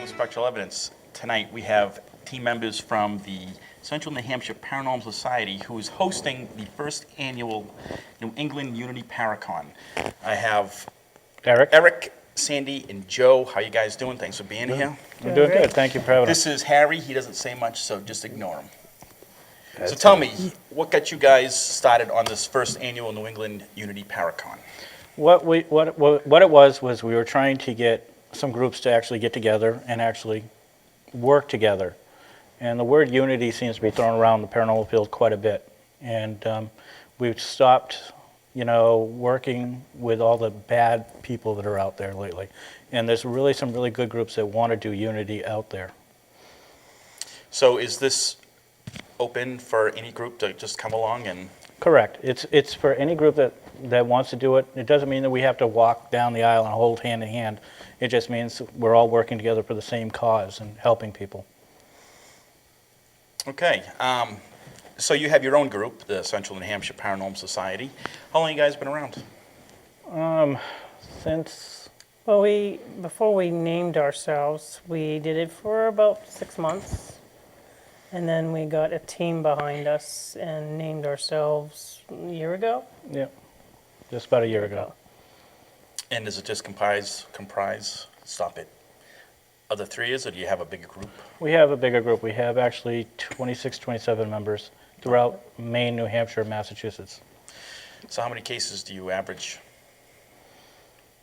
on Spectral Evidence. Tonight we have team members from the Central New Hampshire Paranormal Society who is hosting the first annual New England Unity Paracon. I have Eric, Sandy, and Joe. How you guys doing? Thanks for being here. I'm doing good. Thank you for having us. This is Harry. He doesn't say much, so just ignore him. So tell me, what got you guys started on this first annual New England Unity Paracon? What it was we were trying to get some groups to actually get together and actually work together. And the word unity seems to be thrown around the paranormal field quite a bit. And we've stopped, working with all the bad people that are out there lately. And there's really some really good groups that want to do unity out there. So is this open for any group to just come along and... Correct. It's for any group that wants to do it. It doesn't mean that we have to walk down the aisle and hold hand in hand. It just means we're all working together for the same cause and helping people. Okay. So you have your own group, the Central New Hampshire Paranormal Society. How long have you guys been around? Before we named ourselves, we did it for about 6 months. And then we got a team behind us and named ourselves a year ago. Yeah, just about a year ago. And does it just comprise, other three years, or do you have a bigger group? We have a bigger group. We have actually 26, 27 members throughout Maine, New Hampshire, and Massachusetts. So how many cases do you average?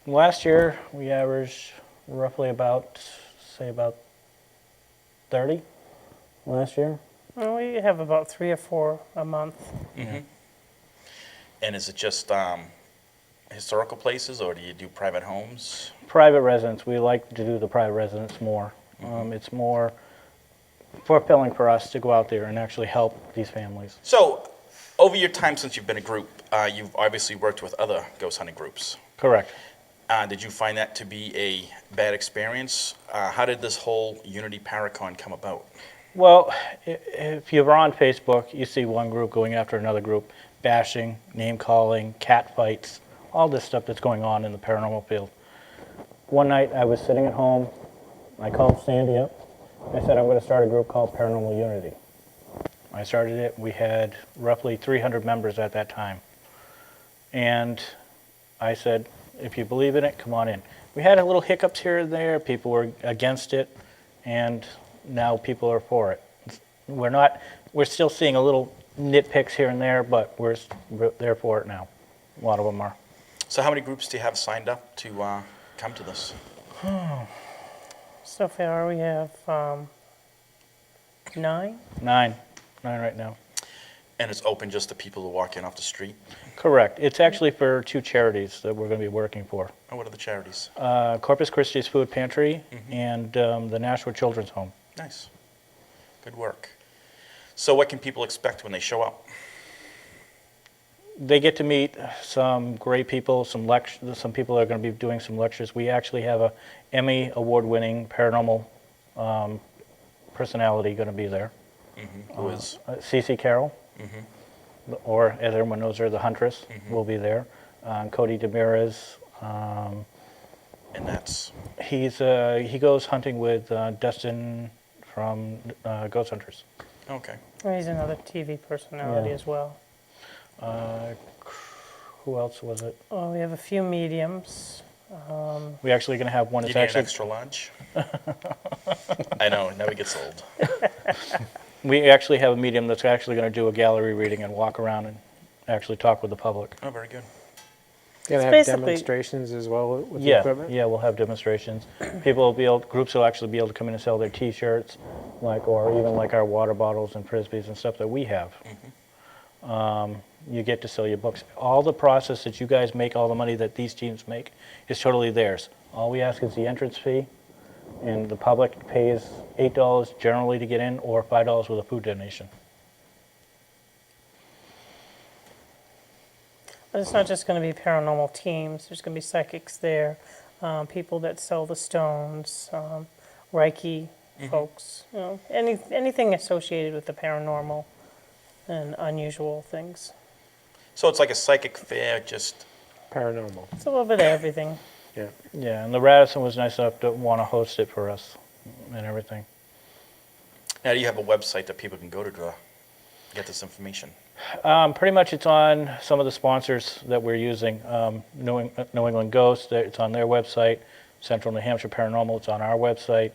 Last year, we averaged roughly about 30 last year. Well, we have about 3 or 4 a month. Mm-hmm. And is it just historical places, or do you do private homes? Private residents. We like to do the private residents more. Mm-hmm. It's more fulfilling for us to go out there and actually help these families. So, over your time since you've been a group, you've obviously worked with other ghost hunting groups. Correct. Did you find that to be a bad experience? How did this whole Unity Paracon come about? Well, if you're on Facebook, you see one group going after another group, bashing, name-calling, cat fights, all this stuff that's going on in the paranormal field. One night, I was sitting at home. I called Sandy up. I said, I'm going to start a group called Paranormal Unity. I started it. We had roughly 300 members at that time. And I said, if you believe in it, come on in. We had a little hiccups here and there. People were against it, and now people are for it. We're still seeing a little nitpicks here and there, but we're there for it now. A lot of them are. So how many groups do you have signed up to come to this? So far, we have 9. 9 right now. And it's open just to people who walk in off the street? Correct. It's actually for 2 charities that we're going to be working for. Oh, what are the charities? Corpus Christi's Food Pantry Mm-hmm. and the Nashua Children's Home. Nice. Good work. So what can people expect when they show up? They get to meet some great people, some people are going to be doing some lectures. We actually have a Emmy award-winning paranormal personality going to be there. Mm-hmm. Who is? Cece Carroll, Mm-hmm. or as everyone knows her, the Huntress, Mm-hmm. will be there. Cody Demirez. And that's? He goes hunting with Dustin from Ghost Hunters. Okay. He's another TV personality Yeah. as well. Who else was it? We have a few mediums. We're actually going to have one Do you that's need an actually... extra lunch? I know, now he gets old. We actually have a medium that's actually going to do a gallery reading and walk around and actually talk with the public. Oh, very good. Gonna have basically- demonstrations as well with the equipment? Yeah, we'll have demonstrations. Groups will actually be able to come in and sell their T-shirts, or even like our water bottles and frisbees and stuff that we have. Mm-hmm. You get to sell your books. All the process that you guys make, all the money that these teams make, is totally theirs. All we ask is the entrance fee, and the public pays $8 generally to get in, or $5 with a food donation. But it's not just going to be paranormal teams. There's going to be psychics there, people that sell the stones, Reiki folks, anything associated with the paranormal and unusual things. So it's like a psychic fair, just... Paranormal. It's a little bit of everything. Yeah. Yeah, and the Radisson was nice enough to want to host it for us. and everything. Now, do you have a website that people can go to get this information? Pretty much it's on some of the sponsors that we're using. New England Ghost, it's on their website. Central New Hampshire Paranormal, it's on our website.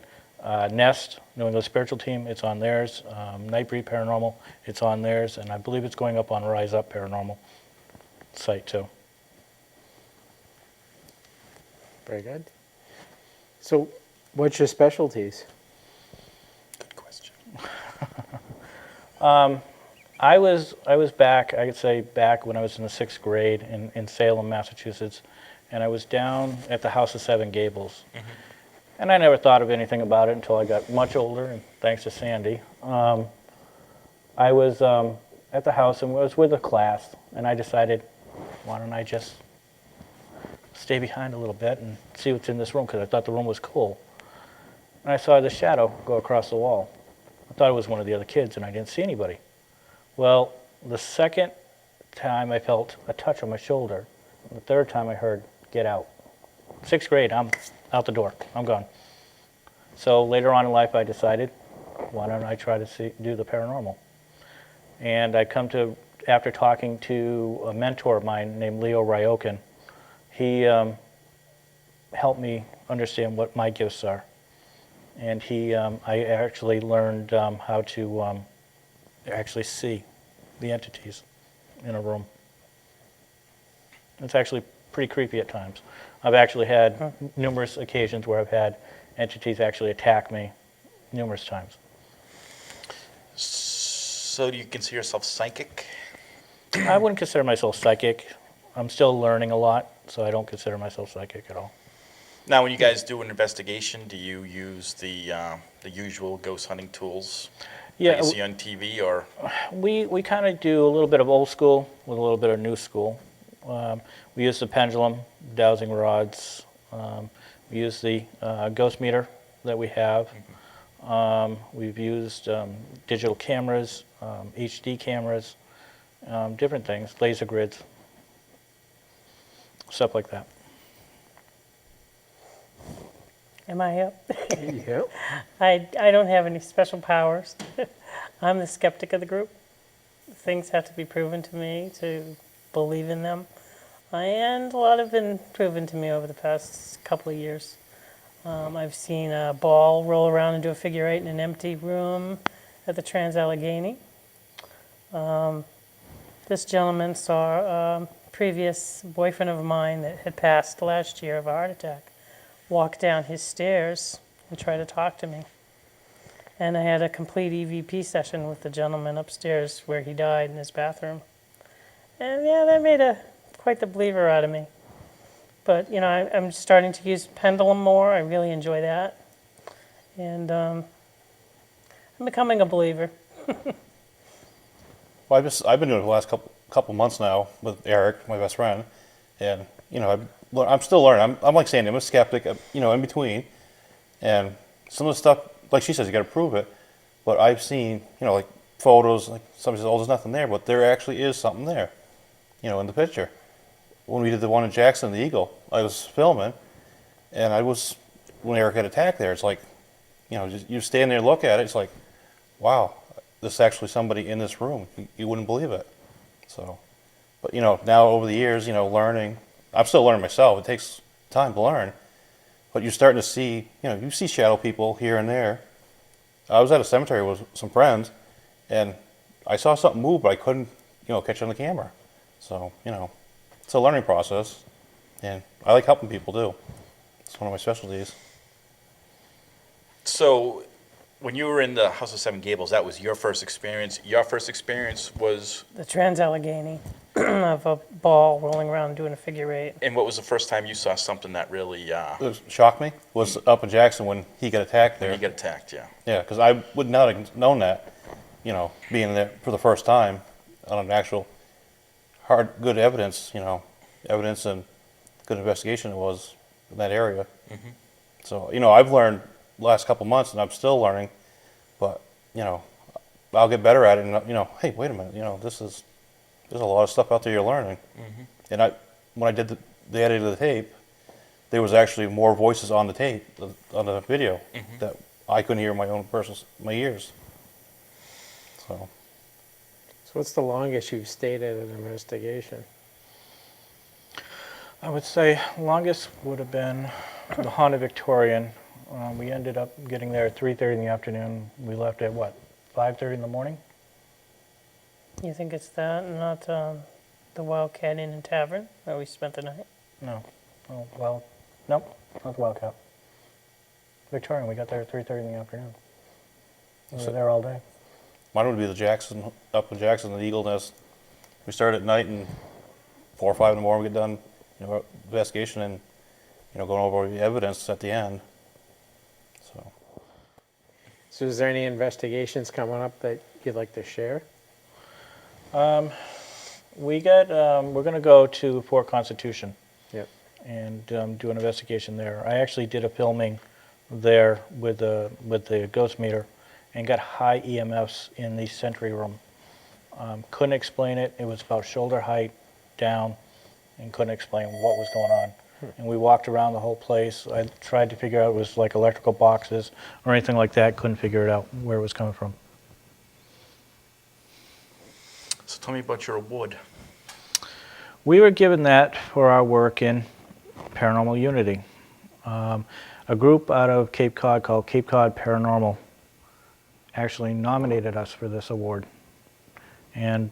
Nest, New England Spiritual Team, it's on theirs. Nightbreed Paranormal, it's on theirs. And I believe it's going up on Rise Up Paranormal site too. Very good. So, what's your specialties? Good question. I was back, I could say back when I was in the 6th grade in Salem, Massachusetts, and I was down at the House of Seven Gables. And I never thought of anything about it until I got much older, and thanks to Sandy. I was at the house and was with a class, and I decided, why don't I just stay behind a little bit and see what's in this room, because I thought the room was cool. And I saw the shadow go across the wall. I thought it was one of the other kids, and I didn't see anybody. Well, the second time I felt a touch on my shoulder. The third time I heard, get out. 6th grade, I'm out the door. I'm gone. So later on in life, I decided, why don't I try to do the paranormal? And I come to, after talking to a mentor of mine named Leo Ryokin, he helped me understand what my gifts are. And I actually learned how to actually see the entities in a room. It's actually pretty creepy at times. I've actually had numerous occasions where I've had entities actually attack me numerous times. So do you consider yourself psychic? I wouldn't consider myself psychic. I'm still learning a lot, so I don't consider myself psychic at all. Now, when you guys do an investigation, do you use the usual ghost hunting tools that you see on TV, or? We kind of do a little bit of old school with a little bit of new school. We use the pendulum, dowsing rods. We use the ghost meter that we have. We've used digital cameras, HD cameras, different things, laser grids, stuff like that. Am I up? Yep. I don't have any special powers. I'm the skeptic of the group. Things have to be proven to me to believe in them. And a lot have been proven to me over the past couple of years. I've seen a ball roll around and do a figure eight in an empty room at the Trans-Allegheny. This gentleman saw a previous boyfriend of mine that had passed last year of a heart attack walk down his stairs and try to talk to me. And I had a complete EVP session with the gentleman upstairs where he died in his bathroom. And yeah, that made quite the believer out of me. But, you know, I'm starting to use pendulum more. I really enjoy that. And I'm becoming a believer. Well, I've been doing it the last couple months now with Eric, my best friend, and you know I'm still learning. I'm like Sandy, I'm a skeptic, you know, in between, and some of the stuff, like she says, you got to prove it. But I've seen, you know, like photos, like somebody says, oh, there's nothing there, but there actually is something there, you know, in the picture. When we did the one in Jackson, the Eagle, I was filming, and when Eric had attacked there, it's like, you know, just, you stand there and look at it, it's like, wow, there's actually somebody in this room. You wouldn't believe it. So, but you know, now over the years, you know, learning, I'm still learning myself. It takes time to learn, but you're starting to see, you know, you see shadow people here and there. I was at a cemetery with some friends, and I saw something move, but I couldn't, you know, catch it on the camera. So, you know, it's a learning process, and I like helping people too. It's one of my specialties. So, when you were in the House of Seven Gables, that was your first experience. Your first experience was, The Trans-Allegheny of a ball rolling around doing a figure eight. and what was the first time you saw something that really, What shocked me was up in Jackson when he got attacked there. when you got attacked, yeah? Yeah, because I would not have known that, you know, being there for the first time on an actual good evidence, you know, evidence and good investigation it was in that area. Mm-hmm. So, you know, I've learned the last couple months, and I'm still learning, but, you know, I'll get better at it, and, you know, hey, wait a minute, you know, there's a lot of stuff out there you're learning. Mm-hmm. And when I did the editing of the tape, there was actually more voices on the tape, on the video, Mm-hmm. that I couldn't hear my ears. So So what's the longest you've stayed at an investigation? I would say longest would have been the Haunted Victorian. We ended up getting there at 3:30 in the afternoon. We left at what, 5:30 in the morning? You think it's that, and not the Wildcat Inn and Tavern where we spent the night? No. Oh, well, nope, not the Wildcat. Victorian, we got there at 3:30 in the afternoon. We were there all day. mine would be up in Jackson, the Eagle Nest. We start at night and 4 or 5 in the morning we get done, investigation and, going over the evidence at the end. So, So is there any investigations coming up that you'd like to share? We're going to go to Fort Constitution Yep. and do an investigation there. I actually did a filming there with the ghost meter and got high EMFs in the sentry room. Couldn't explain it. It was about shoulder height down and couldn't explain what was going on. And we walked around the whole place. I tried to figure out it was like electrical boxes or anything like that. Couldn't figure it out where it was coming from. So tell me about your award. We were given that for our work in Paranormal Unity. A group out of Cape Cod called Cape Cod Paranormal actually nominated us for this award. And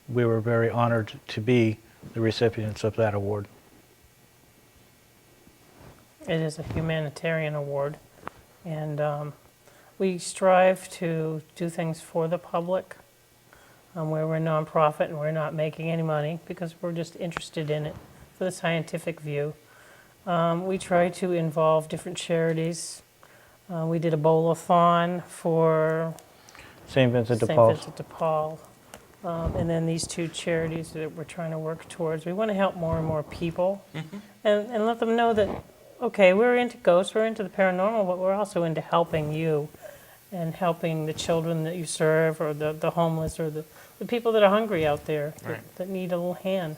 we were very honored to be the recipients of that award. It is a humanitarian award, and we strive to do things for the public, where we're a nonprofit and we're not making any money because we're just interested in it for the scientific view. We try to involve different charities. We did a bowl-a-thon for St. Vincent de St. Paul. Vincent de Paul. And then these two charities that we're trying to work towards. We want to help more and more people and let them know that, okay, we're into ghosts, we're into the paranormal, but we're also into helping you and helping the children that you serve or the homeless or the people that are hungry out there Right. that need a little hand.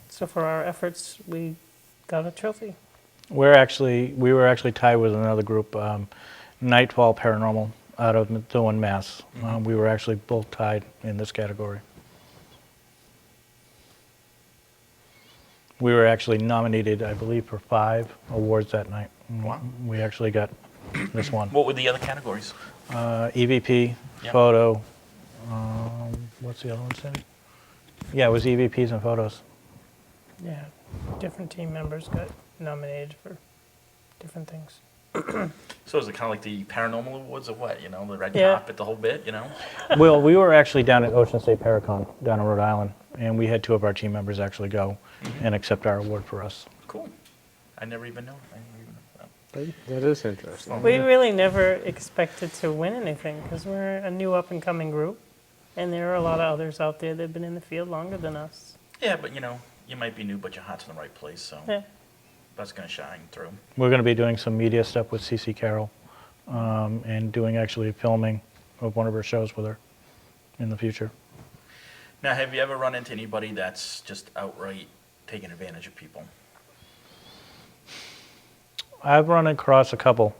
So for our efforts, we got a trophy. We were actually tied with another group, Nightfall Paranormal, out of Methuen, Mass. We were actually both tied in this category. We were actually nominated, I believe, for 5 awards that night. Wow. We actually got this one. What were the other categories? EVP, Yep. photo. What's the other one, Cindy? Yeah, it was EVPs and photos. Yeah, different team members got nominated for different things. So is it kind of like the paranormal awards or what? The red Yeah. carpet, the whole bit, Well, we were actually down at Ocean State Paracon down in Rhode Island, and we had 2 of our team members actually go and accept our award for us. Cool. I never even know that. That is interesting. We really never expected to win anything because we're a new up-and-coming group, and there are a lot of others out there that have been in the field longer than us. Yeah, but you might be new, but your heart's in the right place, so Yeah. that's going to shine through. We're going to be doing some media stuff with CC Carroll and doing actually filming of one of her shows with her in the future. Now, have you ever run into anybody that's just outright taking advantage of people? I've run across a couple.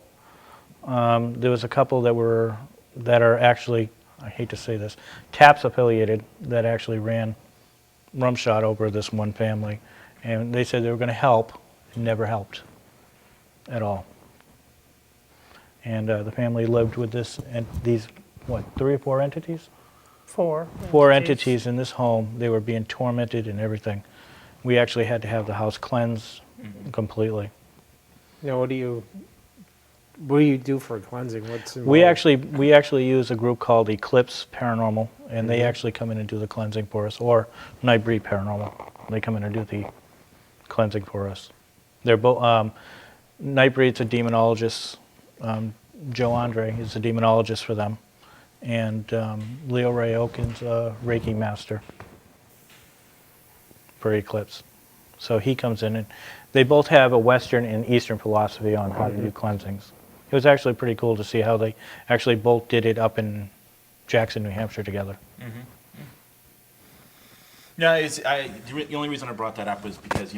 There was a couple that are actually, I hate to say this, TAPS affiliated that actually ran rumshot over this one family. And they said they were going to help, and never helped at all. And the family lived with these 3 or 4 entities? 4. 4 entities in this home. They were being tormented and everything. We actually had to have the house cleansed completely. Now, what do you do for cleansing? What's We involved? actually use a group called Eclipse Paranormal, and they actually come in and do the cleansing for us, or Nightbreed Paranormal. They come in and do the cleansing for us. They're both Nightbreed's a demonologist. Joe Andre is a demonologist for them, and Leo Ray Oaken's a Reiki master for Eclipse. So he comes in, and they both have a Western and Eastern philosophy on how to do cleansings. It was actually pretty cool to see how they actually both did it up in Jackson, New Hampshire together. No, the only reason I brought that up was because,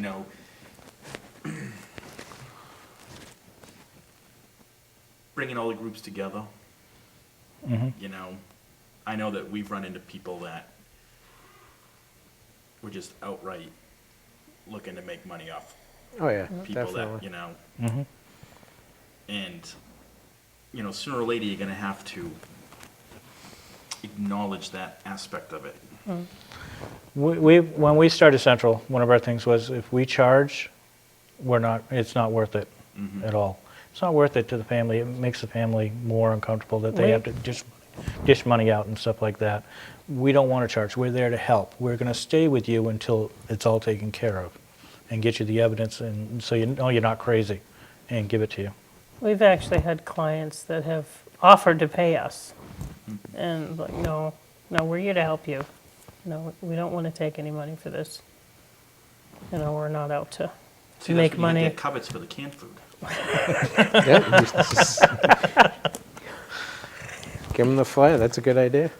bringing all the groups together. You know, I know that we've run into people that were just outright looking to make money off Oh, yeah, people definitely. that, you know. And, you know, sooner or later, you're gonna have to acknowledge that aspect of it. When we started Central, one of our things was if we charge, it's not worth it at all. It's not worth it to the family. It makes the family more uncomfortable that they have to just dish money out and stuff like that. We don't want to charge. We're there to help. We're going to stay with you until it's all taken care of and get you the evidence and so you know you're not crazy and give it to you. We've actually had clients that have offered to pay us. And like, no, we're here to help you. No, we don't want to take any money for this. You know, we're not out to See, make that's when you money. get their cupboards for the canned food. Yeah, just give them the flyer, that's a good idea.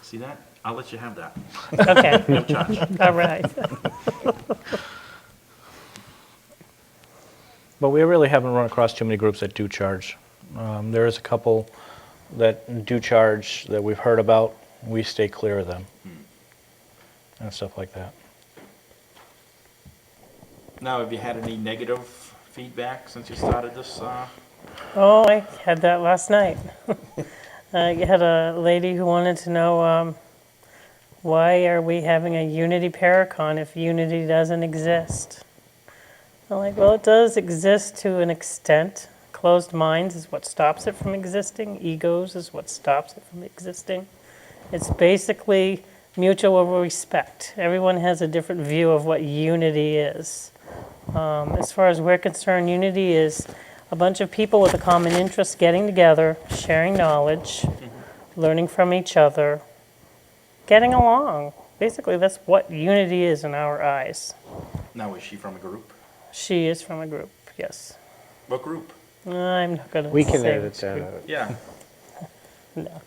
See that? I'll let you have that. Okay, No charge. all right. But we really haven't run across too many groups that do charge. There is a couple that do charge that we've heard about. We stay clear of them and stuff like that. Now, have you had any negative feedback since you started this? Oh, I had that last night. I had a lady who wanted to know why are we having a Unity Paracon if Unity doesn't exist? I'm like, well, it does exist to an extent. Closed minds is what stops it from existing. Egos is what stops it from existing. It's basically mutual respect. Everyone has a different view of what unity is. As far as we're concerned, unity is a bunch of people with a common interest getting together, sharing knowledge, learning from each other, getting along. Basically, that's what unity is in our eyes. Now, is she from a group? She is from a group, yes. What group? I'm not going to We can say edit which that group. out. Yeah. No.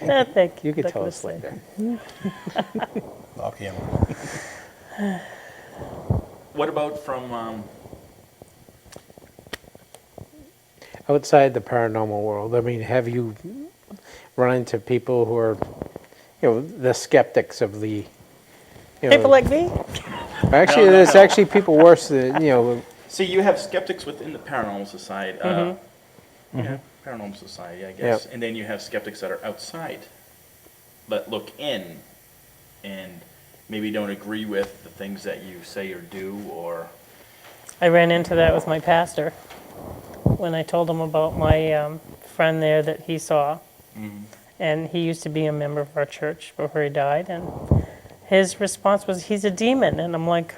No, thank you. You could Not tell gonna us say. later. Off camera. What about from, Outside the paranormal world, I mean, have you run into people who are, you know, the skeptics of the, you know, People like me? actually, No, no, there's no. actually people worse than, you know, see, you have skeptics within the Paranormal Society. Yeah, Paranormal Society, I guess. Yep. And then you have skeptics that are outside that look in and maybe don't agree with the things that you say or do, or I ran into that with my pastor when I told him about my friend there that he saw. And he used to be a member of our church before he died. And his response was, he's a demon. And I'm like,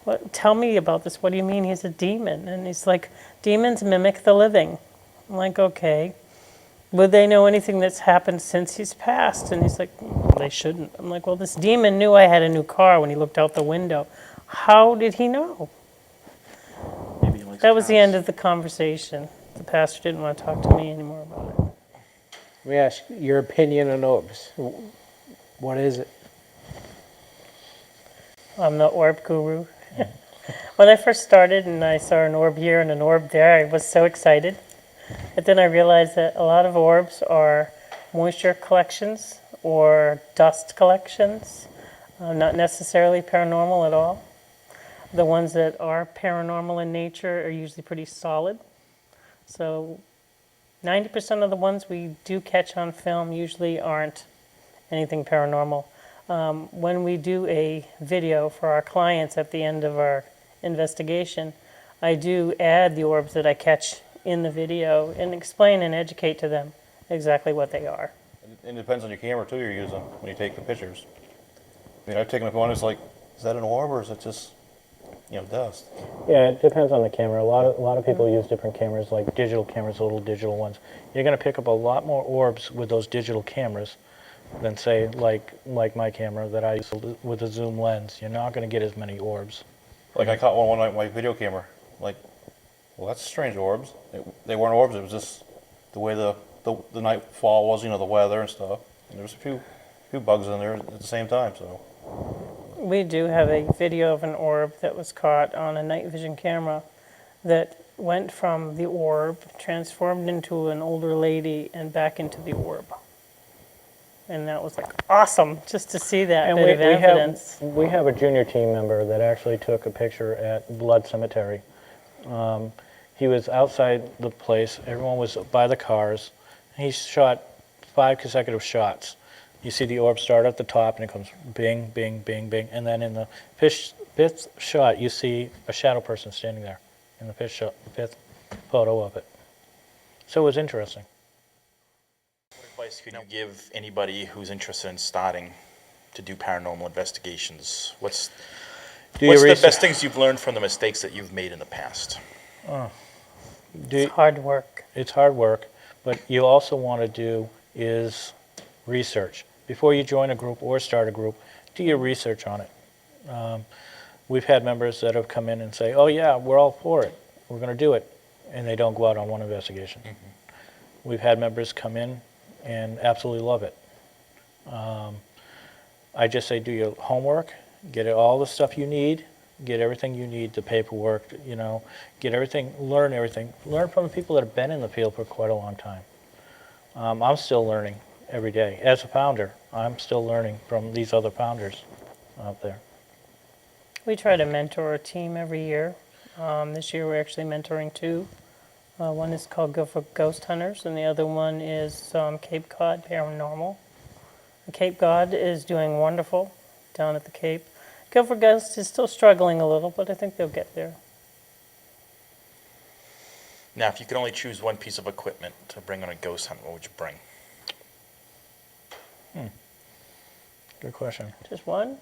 what? Tell me about this. What do you mean he's a demon? And he's like, demons mimic the living. I'm like, okay. Would they know anything that's happened since he's passed? And he's like, they shouldn't. I'm like, well, this demon knew I had a new car when he looked out the window. How did he know? maybe he likes That was the cars. end of the conversation. The pastor didn't want to talk to me anymore about it. let me ask your opinion on orbs. What is it? I'm the orb guru. When I first started and I saw an orb here and an orb there, I was so excited. But then I realized that a lot of orbs are moisture collections or dust collections, not necessarily paranormal at all. The ones that are paranormal in nature are usually pretty solid. So 90% of the ones we do catch on film usually aren't anything paranormal. When we do a video for our clients at the end of our investigation, I do add the orbs that I catch in the video and explain and educate to them exactly what they are. It depends on your camera too you're using when you take the pictures. I mean, I've taken one, it's like, is that an orb or is it just, you know, dust? Yeah, it depends on the camera. A lot of people use different cameras, like digital cameras, little digital ones. You're going to pick up a lot more orbs with those digital cameras than, say, like my camera that I use with a zoom lens. You're not going to get as many orbs. Like I caught one night with my video camera. Like, well, that's strange orbs. They weren't orbs. It was just the way the nightfall was, you know, the weather and stuff. And there was a few bugs in there at the same time. So We do have a video of an orb that was caught on a night vision camera that went from the orb, transformed into an older lady, and back into the orb. And that was like awesome just to see that And bit of evidence. we have a junior team member that actually took a picture at Blood Cemetery. He was outside the place. Everyone was by the cars. He shot 5 consecutive shots. You see the orb start at the top, and it comes bing, bing, bing, bing. And then in the fifth shot, you see a shadow person standing there in the fifth photo of it. So it was interesting. What advice could you give anybody who's interested in starting to do paranormal investigations? What's Do your the research. best things you've learned from the mistakes that you've made in the past? It's hard work. It's hard work, but you also want to do is research. Before you join a group or start a group, do your research on it. We've had members that have come in and say, oh yeah, we're all for it, we're going to do it, and they don't go out on one investigation. We've had members come in and absolutely love it. I just say do your homework, get all the stuff you need, get everything you need, the paperwork, get everything, learn everything. Learn from the people that have been in the field for quite a long time. I'm still learning every day. As a founder, I'm still learning from these other founders out there. We try to mentor a team every year. This year we're actually mentoring 2. One is called Go for Ghost Hunters, and the other one is Cape Cod Paranormal. Cape Cod is doing wonderful down at the Cape. Go for Ghost is still struggling a little, but I think they'll get there. Now, if you could only choose one piece of equipment to bring on a ghost hunt, what would you bring? Good question. Just one?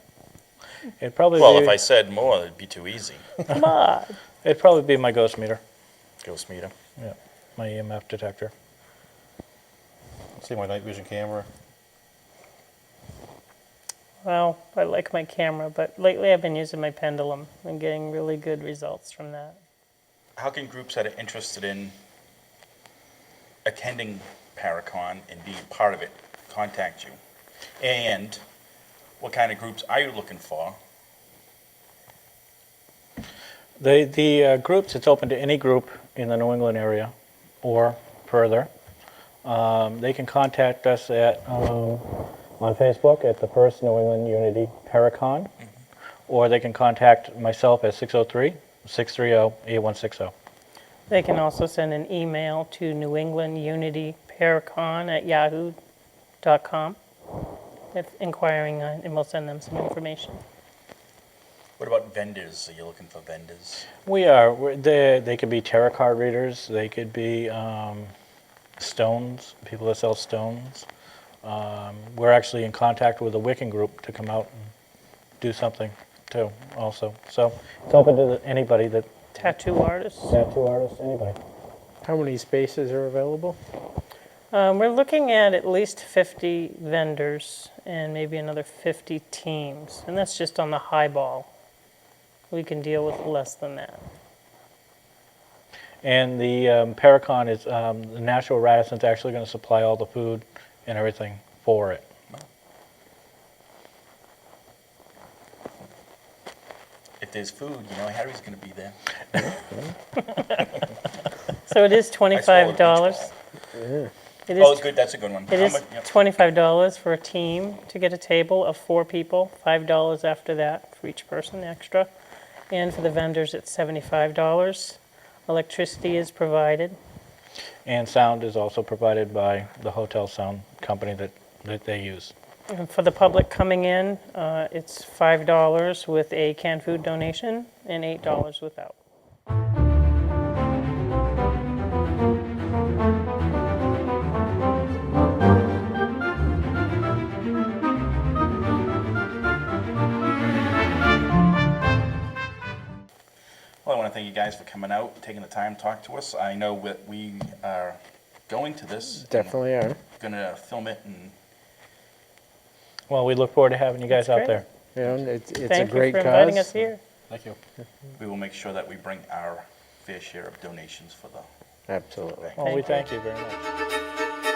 It'd probably Well, be, if I said more, it'd be too easy. Come on. it'd probably be my ghost meter. Ghost meter. Yeah, my EMF detector. See my night vision camera. Well, I like my camera, but lately I've been using my pendulum and getting really good results from that. How can groups that are interested in attending Paracon and being part of it contact you? And what kind of groups are you looking for? The groups, it's open to any group in the New England area or further. They can contact us on Facebook at the First New England Unity Paracon, or they can contact myself at 603-630-8160. They can also send an email to New England Unity Paracon at yahoo.com if inquiring, and we'll send them some information. What about vendors? Are you looking for vendors? We are. They could be tarot card readers. They could be stones, people that sell stones. We're actually in contact with a Wiccan group to come out and do something too, also. So it's open to anybody that Tattoo artists. tattoo artists, anybody. How many spaces are available? We're looking at least 50 vendors and maybe another 50 teams, and that's just on the high ball. We can deal with less than that. And the Paracon is the Nashua Radisson's actually going to supply all the food and everything for it. If there's food, Harry's going to be there. So it is $25. It is, Good. That's a good one. it How is much- yep. $25 for a team to get a table of 4 people, $5 after that for each person extra. And for the vendors, it's $75. Electricity is provided. And sound is also provided by the hotel sound company that they use. And for the public coming in, it's $5 with a canned food donation and $8 without. Well, I want to thank you guys for coming out, taking the time to talk to us. I know that we are going to this. Definitely are. Going to film it, and Well, we look forward to having you guys That's out great. there. It's a Thank you great for inviting cause. us here. Thank you. we will make sure that we bring our fair share of donations for the Absolutely. Well, we Thank thank you very much.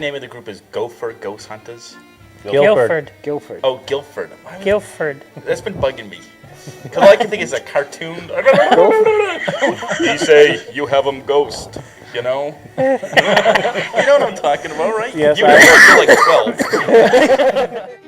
name of the group is Gopher Ghost Hunters. Guilford. Guilford. Oh, Guilford. Why would- Guilford. That's been bugging me. Because all I can think is a cartoon. You say you have them ghost, you know? You know what I'm talking about, right? Yes, you I- were like 12.